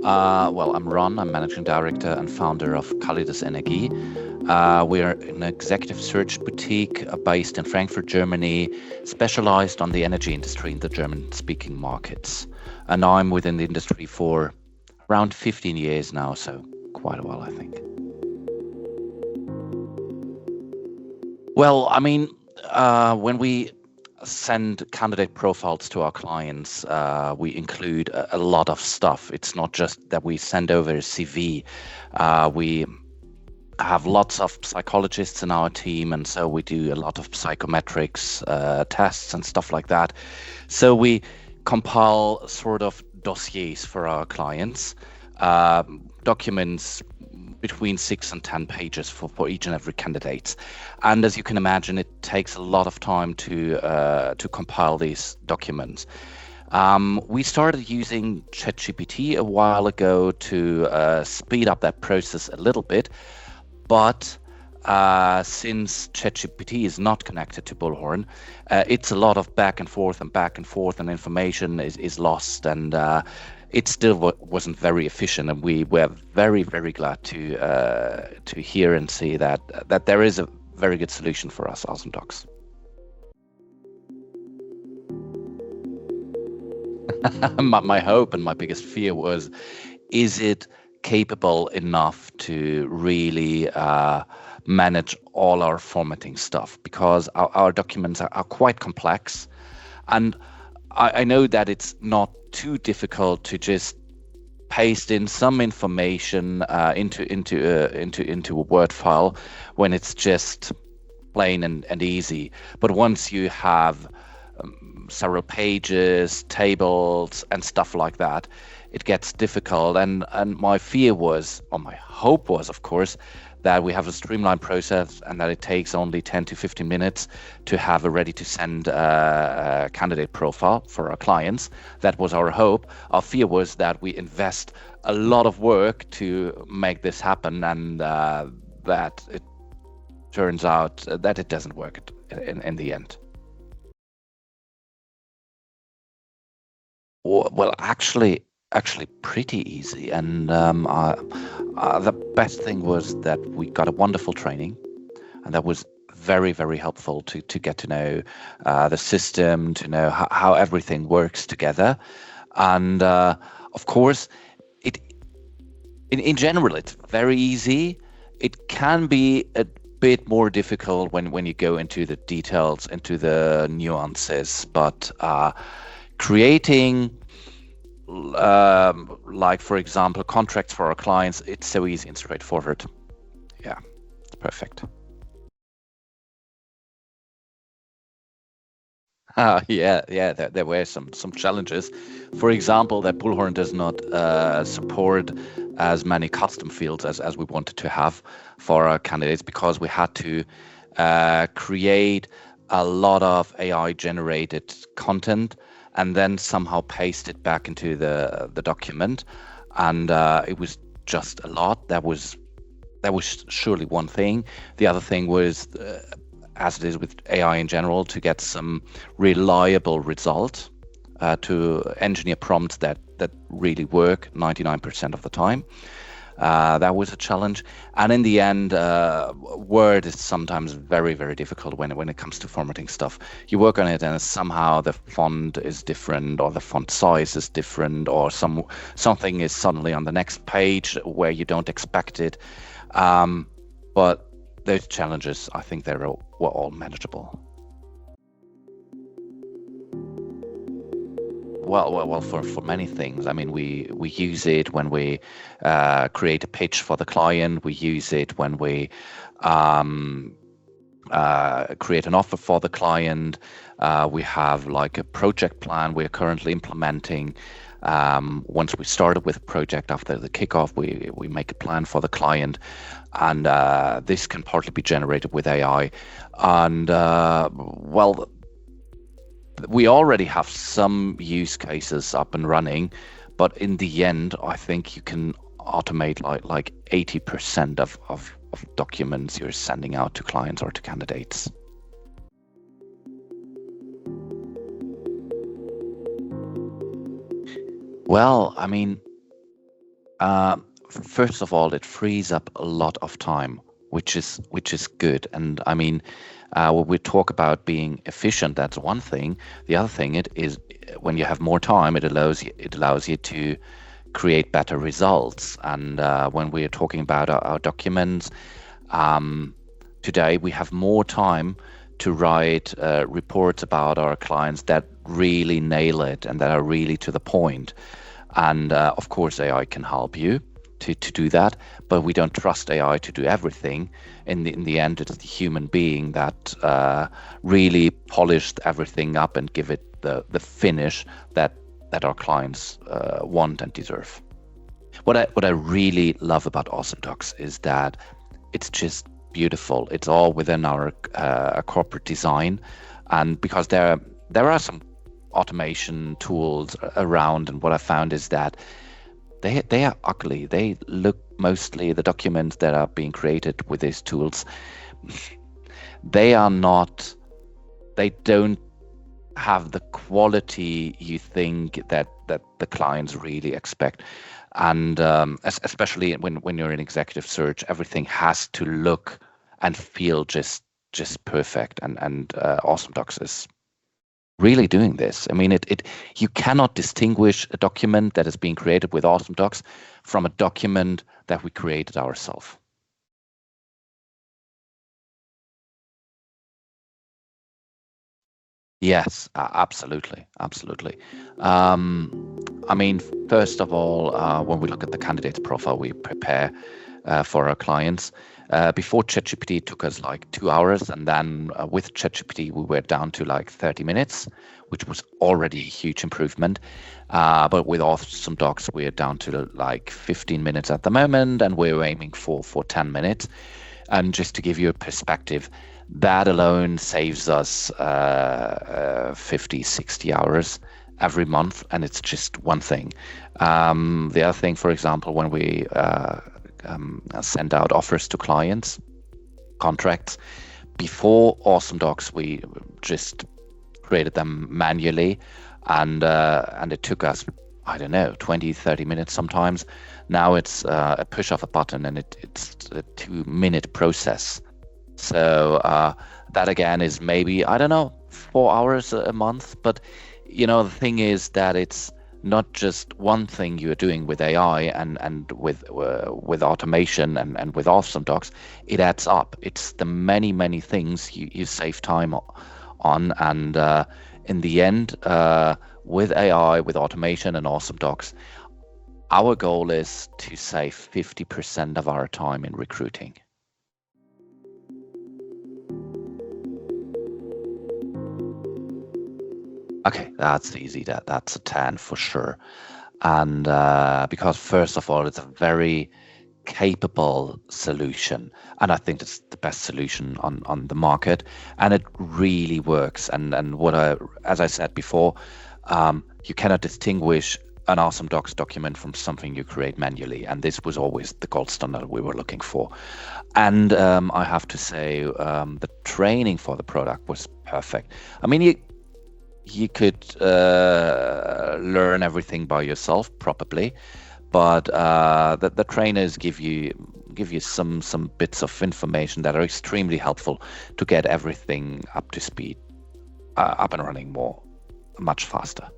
Well, I'm Ron. I'm managing director and founder of Callidus Energie. We are an executive search boutique based in Frankfurt, Germany, specialized on the energy industry in the German-speaking markets. And I'm within the industry for around 15 years now, so quite a while, I think. Well, I mean, when we send candidate profiles to our clients, we include a lot of stuff. It's not just that we send over a CV. We have lots of psychologists in our team, and so we do a lot of psychometrics tests and stuff like that. So we compile sort of dossiers for our clients, documents between 6 and 10 pages for each and every candidate. And as you can imagine, it takes a lot of time to compile these documents. We started using ChatGPT a while ago to speed up that process a little bit, but since ChatGPT is not connected to Bullhorn, it's a lot of back and forth, and information is lost, and it still wasn't very efficient. And we were very, very glad to hear and see that there is a very good solution for us, AwesomeDocs. My hope and my biggest fear was, is it capable enough to really manage all our formatting stuff? Because our documents are quite complex, and I know that it's not too difficult to just paste in some information into a Word file when it's just plain and easy. But once you have several pages, tables, and stuff like that, it gets difficult. And my fear was, or my hope was, of course, that we have a streamlined process and that it takes only 10 to 15 minutes to have a ready to send candidate profile for our clients. That was our hope. Our fear was that we invest a lot of work to make this happen, and that it turns out that it doesn't work in the end. Well, actually pretty easy. And the best thing was that we got a wonderful training, and that was very, very helpful to get to know the system, to know how everything works together. And of course, it in general, it's very easy. It can be a bit more difficult when you go into the details, into the nuances, but creating like, for example, contracts for our clients, it's so easy and straightforward. Yeah, it's perfect. Yeah, there were some challenges. For example, that Bullhorn does not support as many custom fields as we wanted to have for our candidates, because we had to create a lot of AI generated content and then somehow paste it back into the document. And it was just a lot. That was surely one thing. The other thing was, as it is with AI in general, to get some reliable result, to engineer prompts that really work 99% of the time. That was a challenge. And in the end, Word is sometimes very, very difficult when it comes to formatting stuff. You work on it and somehow the font is different, or the font size is different, or something is suddenly on the next page where you don't expect it. But those challenges, I think were all manageable. Well, for many things. I mean, we use it when we create a pitch for the client. We use it when we create an offer for the client. We have like a project plan we're currently implementing. Once we started with a project, after the kickoff, we make a plan for the client, and this can partly be generated with AI. And well, we already have some use cases up and running, but in the end, I think you can automate like 80% of documents you're sending out to clients or to candidates. Well, I mean, First of all, it frees up a lot of time, which is good. And I mean, when we talk about being efficient, that's one thing. The other thing it is when you have more time, it allows you to create better results. And when we are talking about our documents, today we have more time to write reports about our clients that really nail it and that are really to the point. And of course, AI can help you to do that, but we don't trust AI to do everything. In the end, it's the human being that really polished everything up and give it the finish that our clients want and deserve. What I really love about AwesomeDocs is that it's just beautiful. It's all within our corporate design, and because there are some automation tools around, and what I found is that they are ugly. They look mostly the documents that are being created with these tools. They are not. They don't have the quality you think that the clients really expect. And especially when you're in executive search, everything has to look and feel just perfect. And AwesomeDocs is really doing this. I mean, you cannot distinguish a document that is being created with AwesomeDocs from a document that we created ourselves. Yes, absolutely. I mean, first of all, when we look at the candidate's profile, we prepare for our clients. Before ChatGPT, it took us like 2 hours, and then with ChatGPT, we were down to like 30 minutes, which was already a huge improvement. But with AwesomeDocs, we're down to like 15 minutes at the moment, and we're aiming for 10 minutes. And just to give you a perspective, that alone saves us 50, 60 hours every month, and it's just one thing. The other thing, for example, when we send out offers to clients, contracts, before AwesomeDocs, we just created them manually, and it took us, I don't know, 20, 30 minutes sometimes. Now it's a push of a button, and it's a 2-minute process. So that again is maybe, I don't know, 4 hours a month. But the thing is that it's not just one thing you're doing with AI and with automation and with AwesomeDocs. It adds up. It's the many things you save time on, and in the end, with AI, with automation and AwesomeDocs, our goal is to save 50% of our time in recruiting. Okay, that's easy. That's a 10 for sure. And because first of all, it's a very capable solution, and I think it's the best solution on the market, and it really works. And as I said before, you cannot distinguish an AwesomeDocs document from something you create manually, and this was always the gold standard we were looking for. And I have to say, the training for the product was perfect. I mean, you could learn everything by yourself probably, but the trainers give you some bits of information that are extremely helpful to get everything up to speed, up and running much faster.